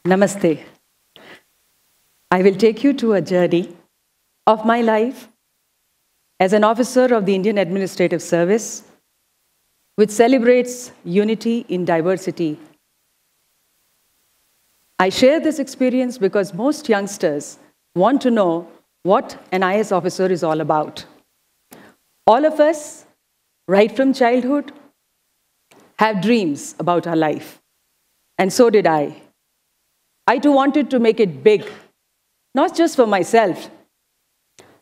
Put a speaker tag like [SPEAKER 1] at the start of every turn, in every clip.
[SPEAKER 1] Namaste. I will take you to a journey of my life as an officer of the Indian Administrative Service, which celebrates unity in diversity. I share this experience because most youngsters want to know what an IAS officer is all about. All of us, right from childhood, have dreams about our life. And so did I. I too wanted to make it big, not just for myself,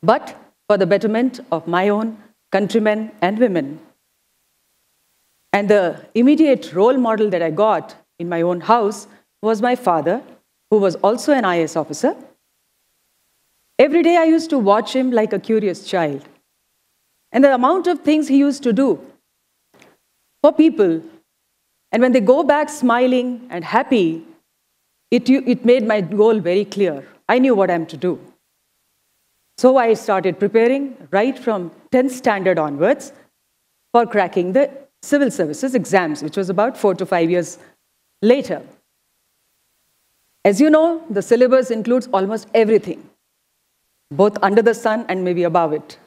[SPEAKER 1] but for the betterment of my own countrymen and women. And the immediate role model that I got in my own house was my father, who was also an IAS officer. Every day I used to watch him like a curious child. And the amount of things he used to do for people, and when they go back smiling and happy, it made my goal very clear. I knew what I'm to do. So I started preparing right from 10th standard onwards for cracking the civil services exams, which was about 4 to 5 years later. As you know, the syllabus includes almost everything, both under the sun and maybe above it.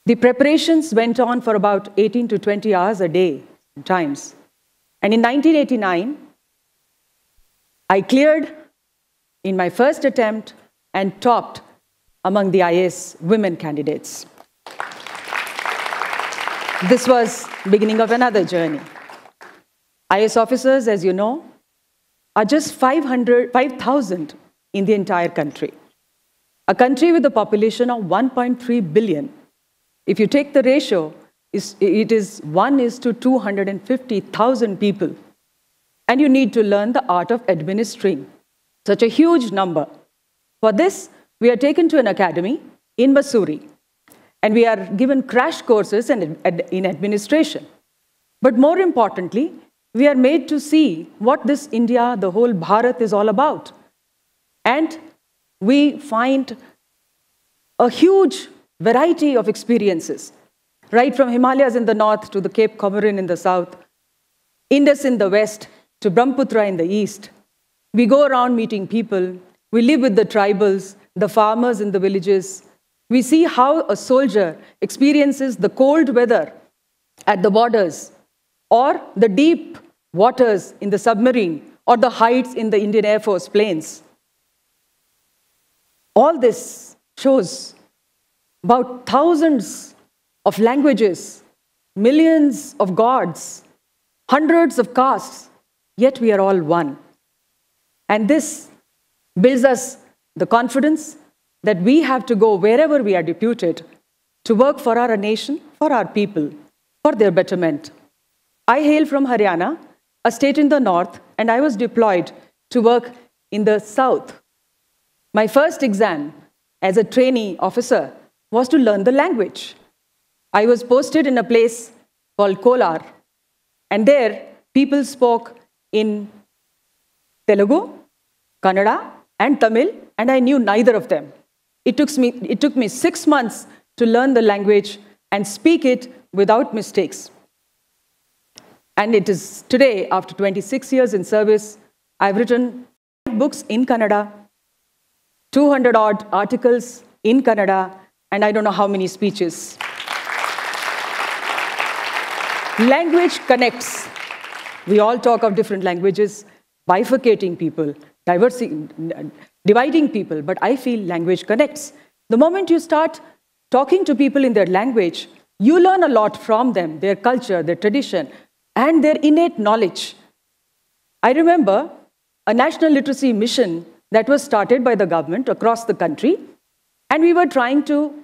[SPEAKER 1] The preparations went on for about 18 to 20 hours a day sometimes. And in 1989, I cleared in my first attempt and topped among the IAS women candidates. This was the beginning of another journey. IAS officers, as you know, are just 5,000 in the entire country. A country with a population of 1.3 billion. If you take the ratio, it is 1:250,000 people. And you need to learn the art of administering such a huge number. For this, we are taken to an academy in Missouri, and we are given crash courses in administration. But more importantly, we are made to see what this India, the whole Bharat, is all about. And we find a huge variety of experiences, right from Himalayas in the north to the Cape Comorin in the south, Indus in the west to Brahmaputra in the east. We go around meeting people. We live with the tribals, the farmers in the villages. We see how a soldier experiences the cold weather at the borders, or the deep waters in the submarine, or the heights in the Indian Air Force planes. All this shows about thousands of languages, millions of gods, hundreds of castes, yet we are all one. And this builds us the confidence that we have to go wherever we are deputed to work for our nation, for our people, for their betterment. I hail from Haryana, a state in the north, and I was deployed to work in the south. My first exam as a trainee officer was to learn the language. I was posted in a place called Kolar, and there people spoke in Telugu, Kannada, and Tamil, and I knew neither of them. It took me 6 months to learn the language and speak it without mistakes. And it is today, after 26 years in service, I've written 5 books in Kannada, 200-odd articles in Kannada, and I don't know how many speeches. Language connects. We all talk of different languages, bifurcating people, dividing people, but I feel language connects. The moment you start talking to people in their language, you learn a lot from them, their culture, their tradition, and their innate knowledge. I remember a national literacy mission that was started by the government across the country, and we were trying to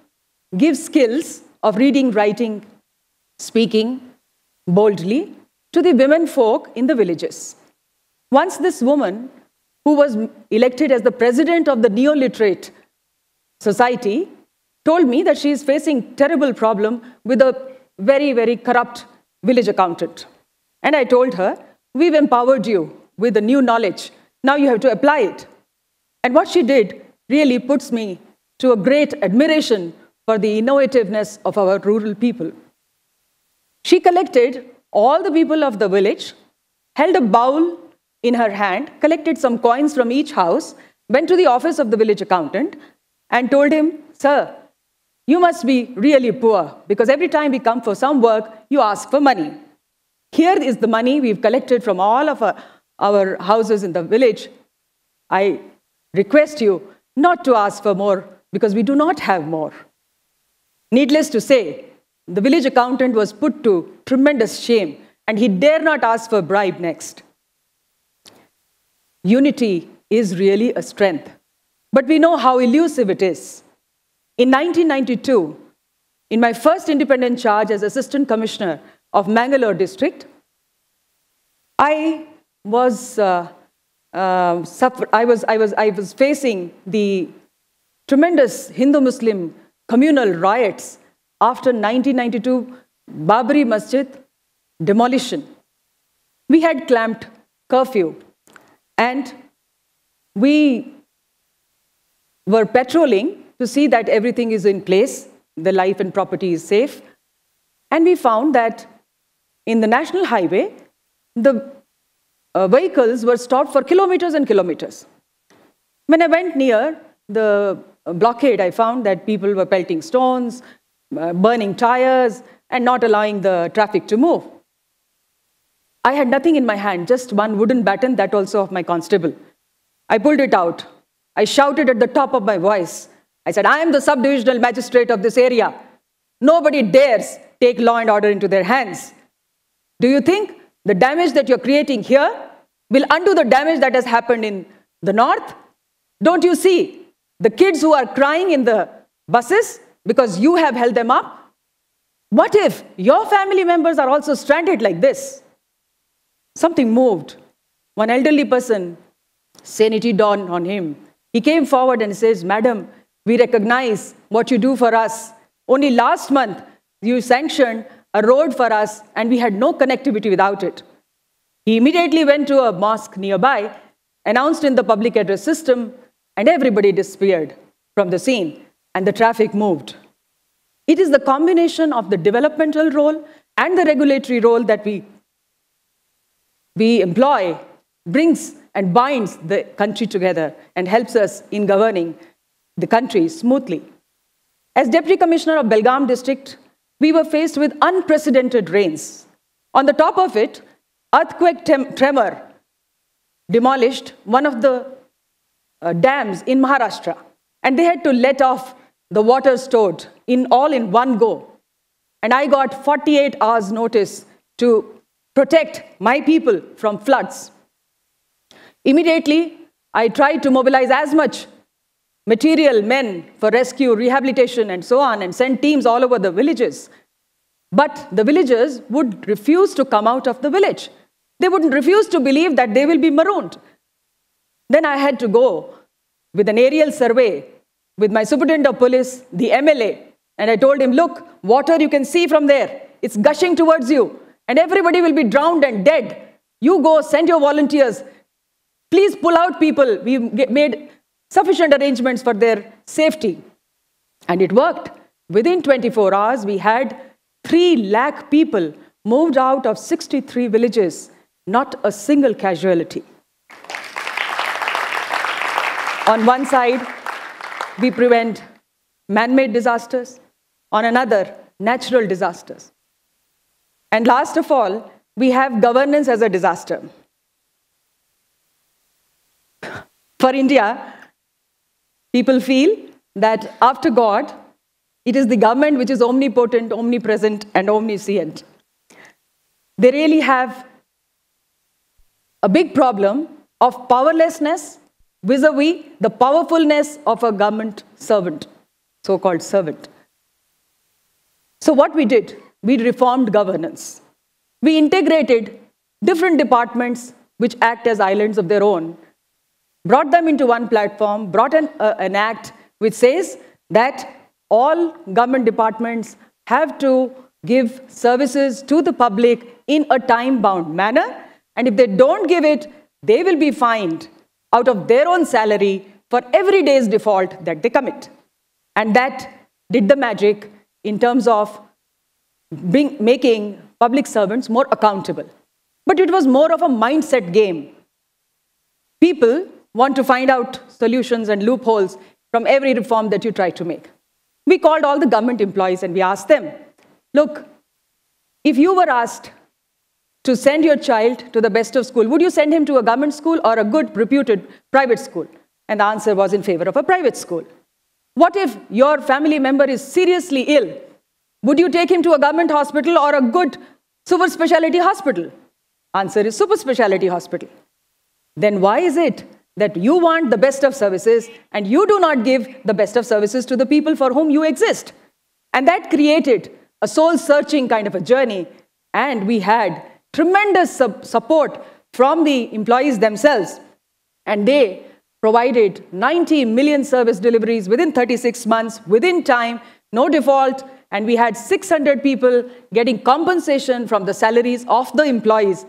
[SPEAKER 1] give skills of reading, writing, speaking boldly to the women folk in the villages. Once this woman, who was elected as the president of the neo-literate society, told me that she is facing terrible problem with a very, very corrupt village accountant. And I told her, we've empowered you with the new knowledge. Now you have to apply it. And what she did really puts me to a great admiration for the innovativeness of our rural people. She collected all the people of the village, held a bowl in her hand, collected some coins from each house, went to the office of the village accountant and told him, "Sir, you must be really poor because every time we come for some work, you ask for money. Here is the money we've collected from all of our houses in the village. I request you not to ask for more because we do not have more." Needless to say, the village accountant was put to tremendous shame and he dare not ask for a bribe next. Unity is really a strength, but we know how elusive it is. In 1992, in my first independent charge as Assistant Commissioner of Bengaluru district, I was facing the tremendous Hindu-Muslim communal riots after 1992 Babri Masjid demolition. We had clamped curfew and we were patrolling to see that everything is in place, the life and property is safe. And we found that in the national highway, the vehicles were stopped for kilometers and kilometers. When I went near the blockade, I found that people were pelting stones, burning tires, and not allowing the traffic to move. I had nothing in my hand, just one wooden baton, that also of my constable. I pulled it out. I shouted at the top of my voice. I said, "I am the sub-divisional magistrate of this area. Nobody dares take law and order into their hands. Do you think the damage that you're creating here will undo the damage that has happened in the north? Don't you see the kids who are crying in the buses because you have held them up? What if your family members are also stranded like this?" Something moved. One elderly person, sanity dawned on him. He came forward and says, "Madam, we recognize what you do for us. Only last month, you sanctioned a road for us and we had no connectivity without it." He immediately went to a mosque nearby, announced in the public address system, and everybody disappeared from the scene and the traffic moved. It is the combination of the developmental role and the regulatory role that we employ brings and binds the country together and helps us in governing the country smoothly. As Deputy Commissioner of Belgaum district, we were faced with unprecedented rains. On the top of it, earthquake tremor demolished one of the dams in Maharashtra, and they had to let off the water stored in one go. And I got 48 hours notice to protect my people from floods. Immediately, I tried to mobilize as much material, men for rescue, rehabilitation, and so on, and send teams all over the villages. But the villagers would refuse to come out of the village. They would refuse to believe that they will be marooned. Then I had to go with an aerial survey with my superintendent of police, the MLA, and I told him, "Look, water you can see from there. It's gushing towards you, and everybody will be drowned and dead. You go, send your volunteers. Please pull out people." We made sufficient arrangements for their safety. And it worked. Within 24 hours, we had 3 lakh people moved out of 63 villages, not a single casualty. On one side, we prevent man-made disasters. On another, natural disasters. And last of all, we have governance as a disaster. For India, people feel that after God, it is the government which is omnipotent, omnipresent, and omniscient. They really have a big problem of powerlessness vis-a-vis the powerfulness of a government servant, so-called servant. So what we did, we reformed governance. We integrated different departments which act as islands of their own, brought them into one platform, brought an act which says that all government departments have to give services to the public in a time-bound manner, and if they don't give it, they will be fined out of their own salary for every day's default that they commit. And that did the magic in terms of making public servants more accountable. But it was more of a mindset game. People want to find out solutions and loopholes from every reform that you try to make. We called all the government employees and we asked them, look, if you were asked to send your child to the best of school, would you send him to a government school or a good, reputed private school? And the answer was in favor of a private school. What if your family member is seriously ill? Would you take him to a government hospital or a good super specialty hospital? Answer is super specialty hospital. Then why is it that you want the best of services and you do not give the best of services to the people for whom you exist? And that created a soul-searching kind of a journey, and we had tremendous support from the employees themselves, and they provided 90 million service deliveries within 36 months, within time, no default, and we had 600 people getting compensation from the salaries of the employees.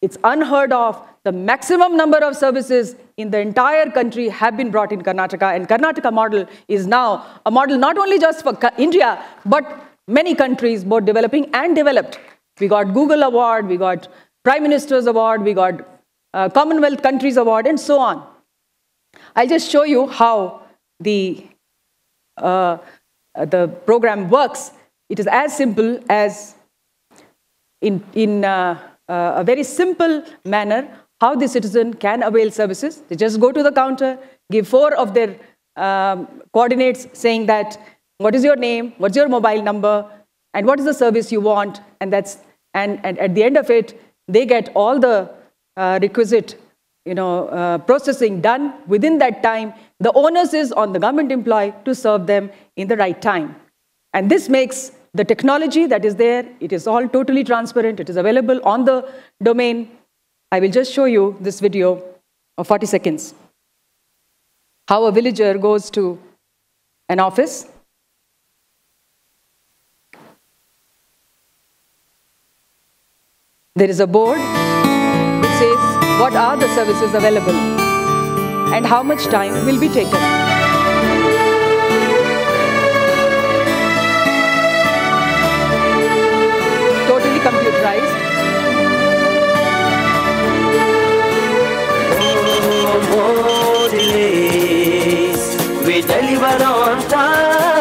[SPEAKER 1] It's unheard of. The maximum number of services in the entire country have been brought in Karnataka, and Karnataka model is now a model not only just for India, but many countries, both developing and developed. We got Google Award, we got Prime Minister's Award, we got Commonwealth Countries Award, and so on. I'll just show you how the program works. It is as simple as in a very simple manner how the citizen can avail services. They just go to the counter, give 4 of their coordinates saying that, what is your name, what's your mobile number, and what is the service you want, and at the end of it, they get all the requisite processing done within that time. The onus is on the government employee to serve them in the right time. And this makes the technology that is there, it is all totally transparent, it is available on the domain. I will just show you this video of 40 seconds. How a villager goes to an office. There is a board which says what are the services available and how much time will be taken. Totally computerized. We deliver on time.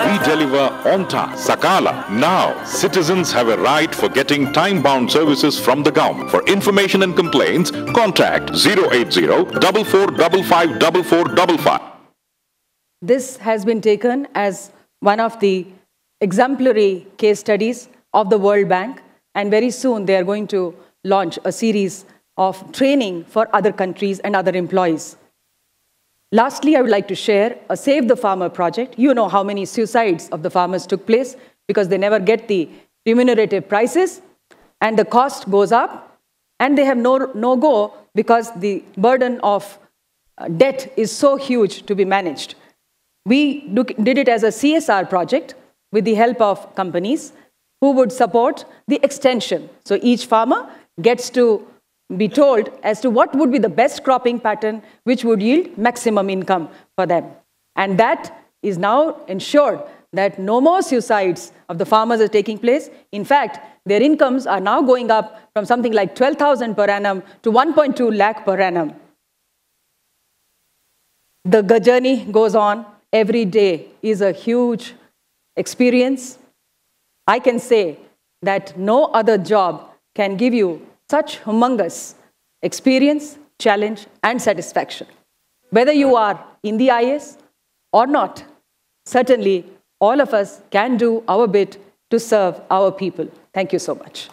[SPEAKER 2] We deliver on time. Sakala. Now, citizens have a right for getting time-bound services from the government. For information and complaints, contact 080 4455 4455.
[SPEAKER 1] This has been taken as one of the exemplary case studies of the World Bank, and very soon they are going to launch a series of training for other countries and other employees. Lastly, I would like to share a Save the Farmer project. You know how many suicides of the farmers took place because they never get the remunerative prices, and the cost goes up, and they have no go because the burden of debt is so huge to be managed. We did it as a CSR project with the help of companies who would support the extension. So each farmer gets to be told as to what would be the best cropping pattern which would yield maximum income for them. And that is now ensured that no more suicides of the farmers are taking place. In fact, their incomes are now going up from something like 12,000 per annum to 1.2 lakh per annum. The journey goes on. Every day is a huge experience. I can say that no other job can give you such humongous experience, challenge, and satisfaction. Whether you are in the IAS or not, certainly all of us can do our bit to serve our people. Thank you so much.